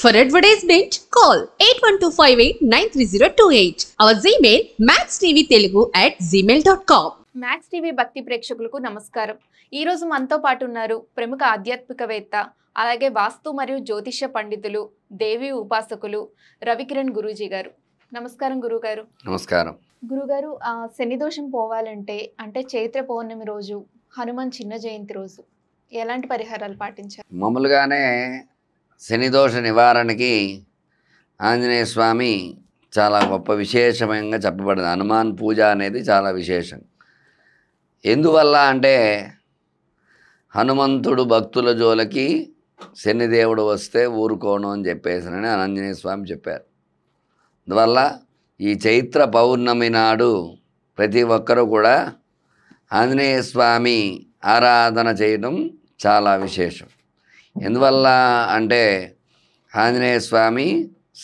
For advertisement, call 8125893028. Our Gmail maxtvtelugu@gmail.com. Max TV భక్తి ప్రేక్షకులకు నమస్కారం. ఈరోజు మనతో పాటు ఉన్నారు ప్రముఖ ఆధ్యాత్మికవేత్త, అలాగే వాస్తు మరియు జ్యోతిష్య పండితులు, దేవి ఉపాసకులు రవికిరణ్ గురూజీ గారు. నమస్కారం గురుగారు. నమస్కారం గురుగారు, శని దోషం పోవాలంటే అంటే చైత్ర పౌర్ణమి రోజు, హనుమాన్ చిన్న జయంతి రోజు ఎలాంటి పరిహారాలు పాటించాలి? మామూలుగానే శని దోష నివారణకి ఆంజనేయ స్వామి చాలా గొప్ప విశేషంగా చెప్పబడింది. హనుమాన్ పూజ అనేది చాలా విశేషం. ఎందువల్ల అంటే హనుమంతుడు భక్తుల జోలకి శనిదేవుడు వస్తే ఊరుకోను అని చెప్పేసానని ఆంజనేయ స్వామి చెప్పారు. అందువల్ల ఈ చైత్ర పౌర్ణమి నాడు ప్రతి ఒక్కరూ కూడా ఆంజనేయ స్వామి ఆరాధన చేయడం చాలా విశేషం. ఎందువల్ల అంటే ఆంజనేయ స్వామి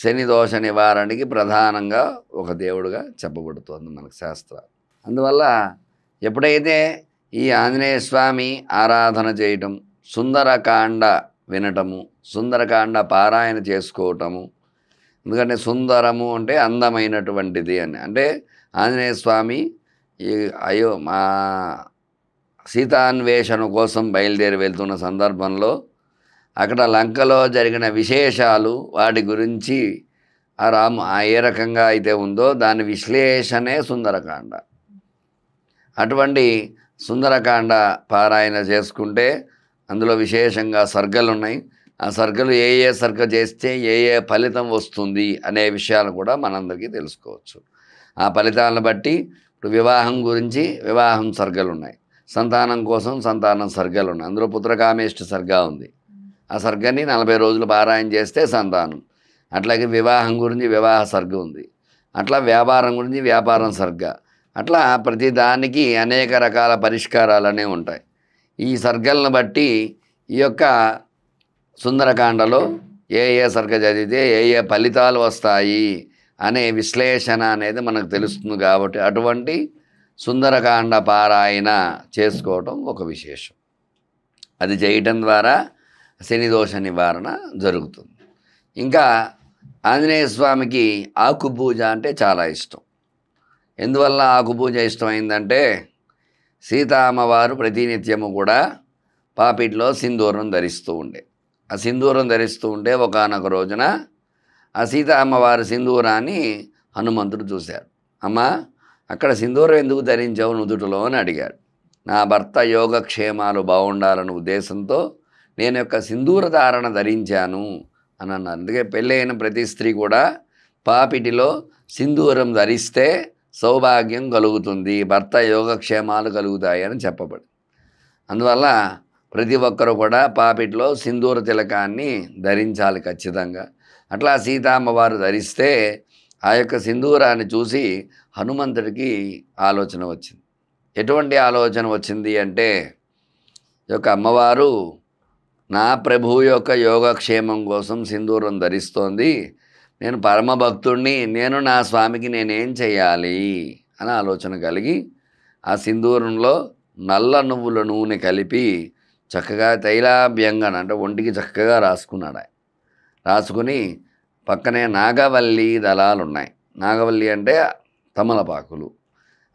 శని దోష నివారణకి ప్రధానంగా ఒక దేవుడుగా చెప్పబడుతోంది మనకు శాస్త్రం. అందువల్ల ఎప్పుడైతే ఈ ఆంజనేయ స్వామి ఆరాధన చేయటం, సుందరకాండ వినటము, సుందరకాండ పారాయణ చేసుకోవటము, ఎందుకంటే సుందరము అంటే అందమైనటువంటిది అని, అంటే ఆంజనేయ స్వామి ఈ మా సీతాన్వేషణ కోసం బయలుదేరి వెళ్తున్న సందర్భంలో అక్కడ లంకలో జరిగిన విశేషాలు, వాటి గురించి ఏ రకంగా అయితే ఉందో దాని విశ్లేషణే సుందరకాండ. అటువంటి సుందరకాండ పారాయణ చేసుకుంటే అందులో విశేషంగా సర్గలు ఉన్నాయి. ఆ సర్గలు ఏ సర్గ చేస్తే ఏ ఫలితం వస్తుంది అనే విషయాలు కూడా మనందరికీ తెలుసుకోవచ్చు. ఆ ఫలితాలను బట్టి ఇప్పుడు వివాహం గురించి వివాహం సర్గలు ఉన్నాయి, సంతానం కోసం సంతానం సర్గలు ఉన్నాయి. అందులో పుత్రకామేష్టి సర్గ ఉంది. ఆ సర్గని 40 రోజులు పారాయణ చేస్తే సంతానం. అట్లాగే వివాహం గురించి వివాహ సర్గ ఉంది. అట్లా వ్యాపారం గురించి వ్యాపారం సర్గ. అట్లా ప్రతి దానికి అనేక రకాల పరిష్కారాలనే ఉంటాయి. ఈ సర్గలను బట్టి ఈ యొక్క సుందరకాండలో ఏ సర్గ చదివితే ఏ ఫలితాలు వస్తాయి అనే విశ్లేషణ అనేది మనకు తెలుస్తుంది. కాబట్టి అటువంటి సుందరకాండ పారాయణ చేసుకోవటం ఒక విశేషం. అది చేయటం ద్వారా శని దోష నివారణ జరుగుతుంది. ఇంకా ఆంజనేయ స్వామికి ఆకు పూజ అంటే చాలా ఇష్టం. ఎందువల్ల ఆకు పూజ ఇష్టమైందంటే సీతామ్మవారు ప్రతినిత్యము కూడా పాపిట్లో సింధూరం ధరిస్తూ ఉండే. ఆ సింధూరం ధరిస్తూ ఉంటే ఒకానొక రోజున ఆ సీతామ్మవారి సింధూరాన్ని హనుమంతుడు చూశాడు. అమ్మా, అక్కడ సింధూరం ఎందుకు ధరించావు నుదుటిలో అని అడిగాడు. నా భర్త యోగక్షేమాలు బాగుండాలన్న ఉద్దేశంతో నేను యొక్క సింధూర ధారణ ధరించాను అని అన్నారు. అందుకే పెళ్ళైన ప్రతి స్త్రీ కూడా పాపిటిలో సింధూరం ధరిస్తే సౌభాగ్యం కలుగుతుంది, భర్త యోగక్షేమాలు కలుగుతాయి అని చెప్పబడి. అందువల్ల ప్రతి ఒక్కరు కూడా పాపిటిలో సింధూర తిలకాన్ని ధరించాలి ఖచ్చితంగా. అట్లా సీతామ్మవారు ధరిస్తే ఆ యొక్క సింధూరాన్ని చూసి హనుమంతుడికి ఆలోచన వచ్చింది. ఎటువంటి ఆలోచన వచ్చింది అంటే, ఈ యొక్క అమ్మవారు నా ప్రభువు యొక్క యోగక్షేమం కోసం సింధూరం ధరిస్తోంది, నేను పరమభక్తుడిని, నేను నా స్వామికి నేనేం చేయాలి అని ఆలోచన కలిగి ఆ సింధూరంలో నల్ల నువ్వుల నూనె కలిపి చక్కగా తైలాభ్యంగన అంటే ఒంటికి చక్కగా రాసుకున్నాడు. రాసుకుని పక్కనే నాగవల్లి దళాలు ఉన్నాయి. నాగవల్లి అంటే తమలపాకులు.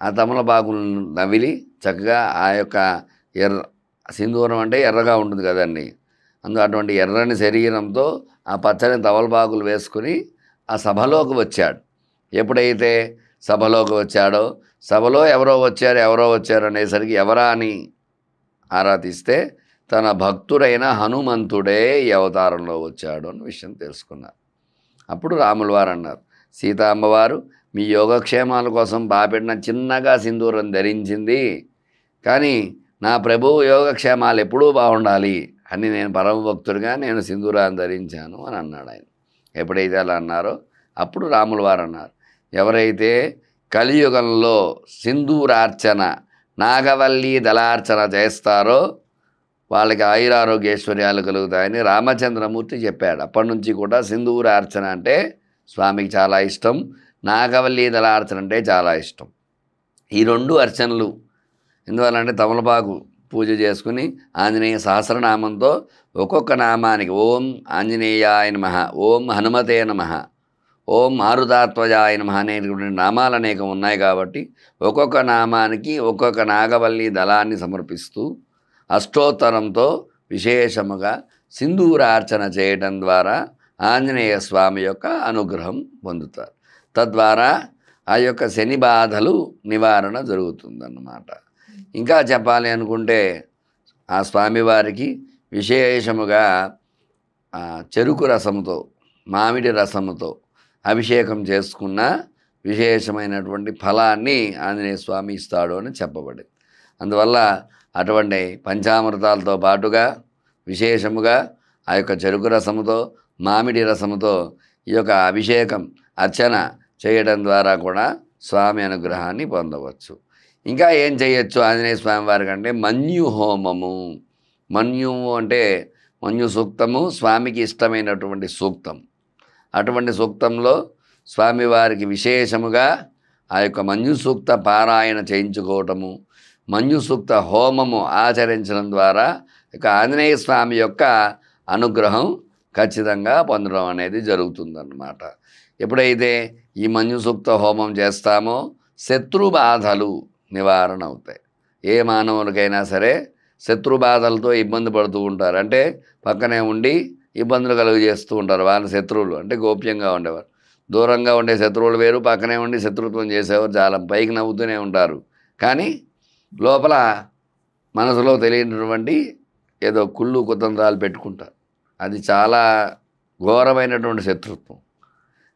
ఆ తమలపాకులను నవిలి చక్కగా ఆ యొక్క సింధూరం అంటే ఎర్రగా ఉంటుంది కదండి, అటువంటి ఎర్రని శరీరంతో ఆ పచ్చని తమలపాకులు వేసుకుని ఆ సభలోకి వచ్చాడు. ఎప్పుడైతే సభలోకి వచ్చాడో సభలో ఎవరో వచ్చారు అనేసరికి ఎవరా అని ఆరా తీస్తే తన భక్తుడైన హనుమంతుడే ఈ అవతారంలో వచ్చాడు అన్న విషయం తెలుసుకున్నారు. అప్పుడు రాముల వారు అన్నారు, సీతా అమ్మవారు మీ యోగక్షేమాల కోసం బాపెట్టిన చిన్నగా సింధూరం ధరించింది, కానీ నా ప్రభువు యోగక్షేమాలు ఎప్పుడూ బాగుండాలి అని నేను పరమభక్తుడిగా నేను సింధూరాన్ని ధరించాను అని అన్నాడు ఆయన. ఎప్పుడైతే అలా అన్నారో అప్పుడు రాముల వారు అన్నారు, ఎవరైతే కలియుగంలో సింధూరార్చన నాగవల్లి దళార్చన చేస్తారో వాళ్ళకి ఆయురారోగ్యేశ్వర్యాలు కలుగుతాయని రామచంద్రమూర్తి చెప్పాడు. అప్పటి నుంచి కూడా సింధూరార్చన అంటే స్వామికి చాలా ఇష్టం, నాగవల్లి దళార్చన అంటే చాలా ఇష్టం. ఈ రెండు అర్చనలు ఎందువల్లంటే తమలపాకు పూజ చేసుకుని ఆంజనేయ సహస్రనామంతో ఒక్కొక్క నామానికి ఓం ఆంజనేయాయ నమః, ఓం హనుమతే నమః, ఓం మారుతాత్వజాయ నమః అనేటువంటి నామాలు అనేకం ఉన్నాయి కాబట్టి ఒక్కొక్క నామానికి ఒక్కొక్క నాగవల్లి దళాన్ని సమర్పిస్తూ అష్టోత్తరంతో విశేషముగా సింధూరార్చన చేయటం ద్వారా ఆంజనేయ స్వామి యొక్క అనుగ్రహం పొందుతారు. తద్వారా ఆ యొక్క శని బాధలు నివారణ జరుగుతుందన్నమాట. ఇంకా చెప్పాలి అనుకుంటే ఆ స్వామివారికి విశేషముగా చెరుకు రసముతో, మామిడి రసముతో అభిషేకం చేసుకున్న విశేషమైనటువంటి ఫలాన్ని ఆంజనేయ స్వామి ఇస్తాడు అని చెప్పబడింది. అందువల్ల అటువంటి పంచామృతాలతో పాటుగా విశేషముగా ఆ యొక్క చెరుకు రసముతో, మామిడి రసముతో ఈ యొక్క అభిషేకం అర్చన చేయడం ద్వారా కూడా స్వామి అనుగ్రహాన్ని పొందవచ్చు. ఇంకా ఏం చేయొచ్చు ఆంజనేయ స్వామి వారికి అంటే మన్యు హోమము. మన్యుము అంటే మన్యు సూక్తము, స్వామికి ఇష్టమైనటువంటి సూక్తం. అటువంటి సూక్తంలో స్వామివారికి విశేషముగా ఆ యొక్క మన్యు సూక్త పారాయణ చేయించుకోవటము, మన్యు సూక్త హోమము ఆచరించడం ద్వారా ఇక ఆంజనేయ స్వామి యొక్క అనుగ్రహం ఖచ్చితంగా పొందడం అనేది జరుగుతుందన్నమాట. ఎప్పుడైతే ఈ మన్యు సూక్త హోమం చేస్తామో శత్రు బాధలు నివారణ అవుతాయి. ఏ మానవులకైనా సరే శత్రు బాధలతో ఇబ్బంది పడుతూ ఉంటారు. అంటే పక్కనే ఉండి ఇబ్బందులు కలుగు చేస్తూ ఉంటారు. వాళ్ళ శత్రువులు అంటే గోప్యంగా ఉండేవారు. దూరంగా ఉండే శత్రువులు వేరు, పక్కనే ఉండి శత్రుత్వం చేసేవారు చాలా పైకి నవ్వుతూనే ఉంటారు. కానీ లోపల మనసులో తెలియనటువంటి ఏదో కుళ్ళు కుతంత్రాలు పెట్టుకుంటారు. అది చాలా ఘోరమైనటువంటి శత్రుత్వం.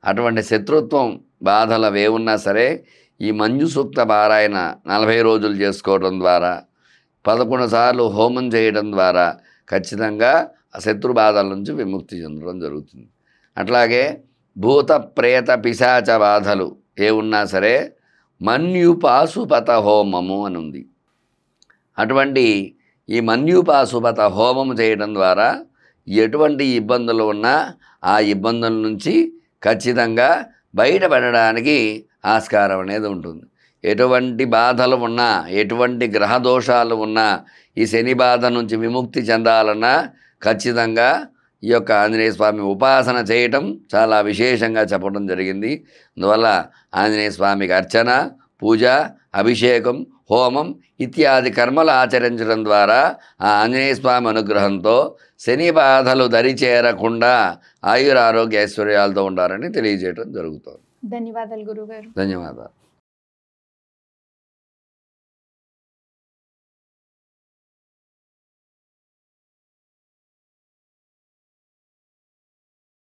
అటువంటి శత్రుత్వం బాధలు అవేవున్నా సరే ఈ మంజు సూక్త పారాయణ 40 రోజులు చేసుకోవడం ద్వారా 11 సార్లు హోమం చేయడం ద్వారా ఖచ్చితంగా ఆ శత్రు బాధల నుంచి విముక్తి చెందడం జరుగుతుంది. అట్లాగే భూత ప్రేత పిశాచ బాధలు ఏ ఉన్నా సరే మన్యుపాశుపత హోమము అని ఉంది. అటువంటి ఈ మన్యుపాశుపత హోమము చేయడం ద్వారా ఎటువంటి ఇబ్బందులు ఉన్నా ఆ ఇబ్బందుల నుంచి ఖచ్చితంగా బయటపడడానికి ఆస్కారం అనేది ఉంటుంది. ఎటువంటి బాధలు ఉన్నా, ఎటువంటి గ్రహ దోషాలు ఉన్నా ఈ శని బాధ నుంచి విముక్తి చెందాలన్నా ఖచ్చితంగా ఈ యొక్క ఆంజనేయ స్వామి ఉపాసన చేయటం చాలా విశేషంగా చెప్పడం జరిగింది. అందువల్ల ఆంజనేయ స్వామికి అర్చన, పూజ, అభిషేకం, హోమం ఇత్యాది కర్మలు ఆచరించడం ద్వారా ఆ ఆంజనేయ స్వామి అనుగ్రహంతో శని బాధలు దరిచేరకుండా ఆయురారోగ్య ఐశ్వర్యాలతో ఉంటారని తెలియజేయడం జరుగుతుంది. ధన్యవాదాలు గురుగారు. ధన్యవాదాలు.